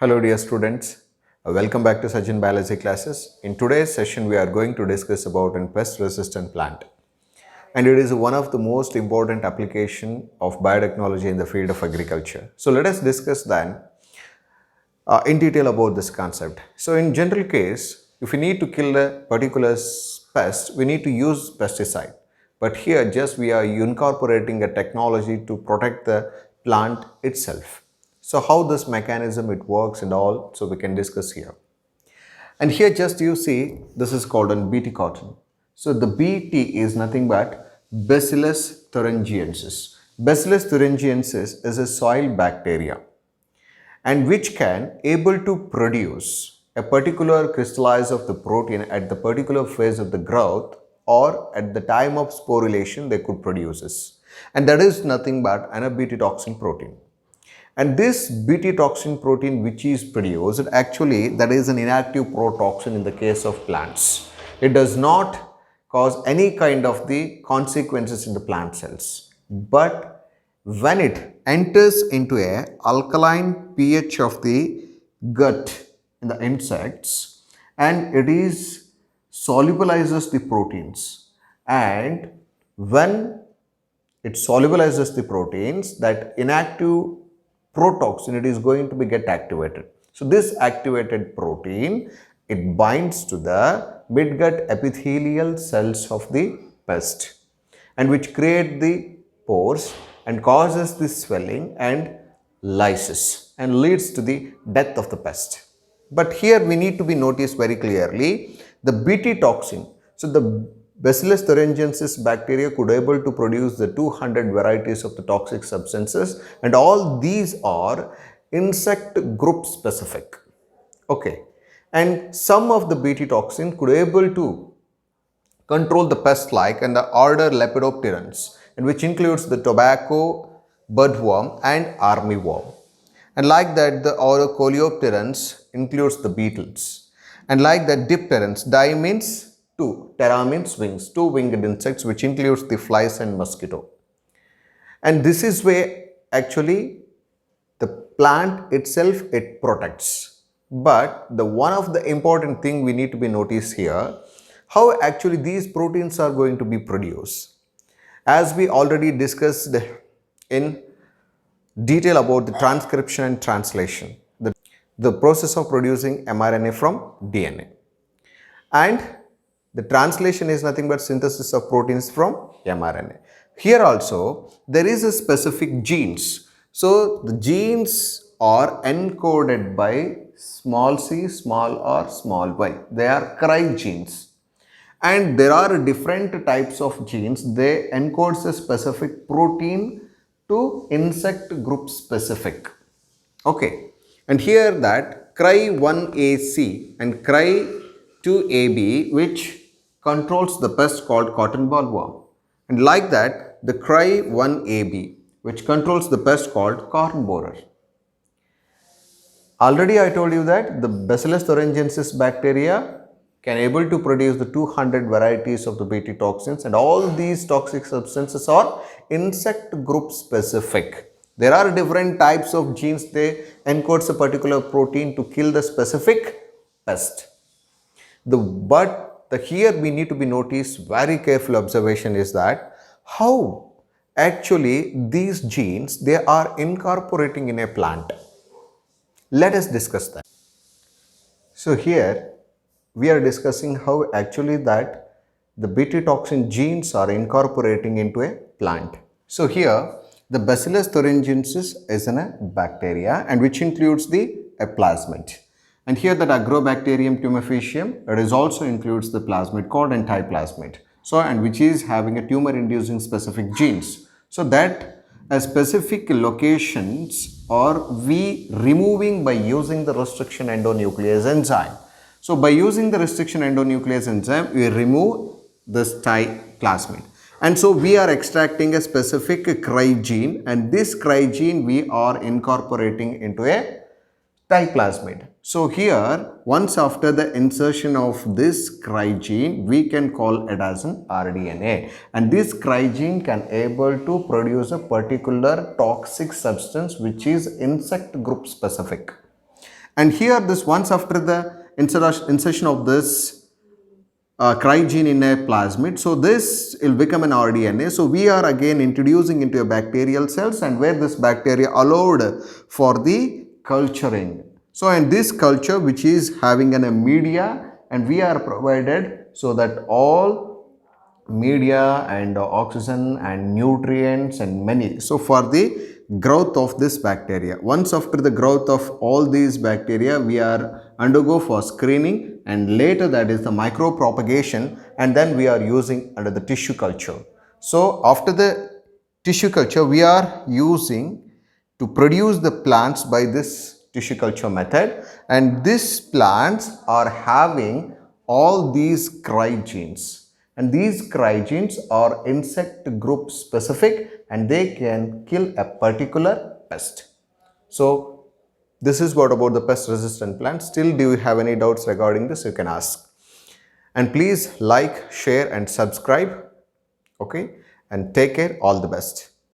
Hello dear students, welcome back to Sajjan Biology classes. In today's session we are going to discuss about a pest resistant plant, and it is one of the most important application of biotechnology in the field of agriculture. So let us discuss then in detail about this concept. So in general case, if we need to kill a particular pest, we need to use pesticide. But here just we are incorporating a technology to protect the plant itself. So how this mechanism it works and all, so we can discuss here. And here just you see, this is called an Bt cotton. So the Bt is nothing but Bacillus thuringiensis. Bacillus thuringiensis is a soil bacteria and which can able to produce a particular crystallize of the protein at the particular phase of the growth or at the time of sporulation they could produce this. And that is nothing but an Bt toxin protein. And this Bt toxin protein which is produced, actually that is an inactive protoxin in the case of plants. It does not cause any kind of the consequences in the plant cells. But when it enters into a alkaline pH of the gut in the insects and it is solubilizes the proteins, and when it solubilizes the proteins, that inactive protoxin it is going to be get activated. So this activated protein it binds to the midgut epithelial cells of the pest and which create the pores and causes the swelling and lysis and leads to the death of the pest. But here we need to be noticed very clearly the Bt toxin. So the Bacillus thuringiensis bacteria could able to produce the 200 varieties of the toxic substances, and all these are insect group specific. Okay, and some of the Bt toxin could able to control the pest like and the order Lepidopterans, and which includes the tobacco budworm and armyworm. And like that the order Coleopterans includes the beetles, and like that Dipterans, di means two, ptera means wings, two winged insects which includes the flies and mosquito. And this is where actually the plant itself it protects. But the one of the important thing we need to be noticed here, how actually these proteins are going to be produced. As we already discussed in detail about the transcription and translation, the process of producing mRNA from DNA. And the translation is nothing but synthesis of proteins from mRNA. Here also there is a specific genes. So the genes are encoded by small c, small r, small y. They are CRY genes. And there are different types of genes. They encodes a specific protein to insect group specific. Okay. And here that CRY1AC and CRY2AB which controls the pest called cotton bollworm, and like that the CRY1AB which controls the pest called corn borer. Already I told you that the Bacillus thuringiensis bacteria can able to produce the 200 varieties of the Bt toxins, and all these toxic substances are insect group specific. There are different types of genes, they encodes a particular protein to kill the specific pest. Here we need to be noticed very careful observation is that how actually these genes they are incorporating in a plant. Let us discuss that. So here we are discussing how actually that the Bt toxin genes are incorporating into a plant. So here the Bacillus thuringiensis is a bacteria and which includes the plasmid. And here that Agrobacterium tumefacium, it is also includes the plasmid called antiplasmid. So, and which is having a tumor inducing specific genes. So that specific locations are we removing by using the restriction endonuclease enzyme. So by using the restriction endonuclease enzyme, we remove this plasmid. And so we are extracting a specific CRY gene, and this CRY gene we are incorporating into a plasmid. So here once after the insertion of this CRY gene we can call it as an rDNA, and this CRY gene can able to produce a particular toxic substance which is insect group specific. And here this once after the insertion of this CRY gene in a plasmid, so this will become an rDNA. So we are again introducing into a bacterial cells, and where this bacteria allowed for the culturing. So and this culture which is having a media, and we are provided so that all media and oxygen and nutrients and many, so for the growth of this bacteria. Once after the growth of all these bacteria, we are undergo for screening, and later that is the micropropagation, and then we are using under the tissue culture. So after the tissue culture, we are using to produce the plants by this tissue culture method, and these plants are having all these CRY genes, and these CRY genes are insect group specific, and they can kill a particular pest. So this is what about the pest resistant plants. Still, do you have any doubts regarding this? You can ask. And please like, share and subscribe. Okay, and take care. All the best.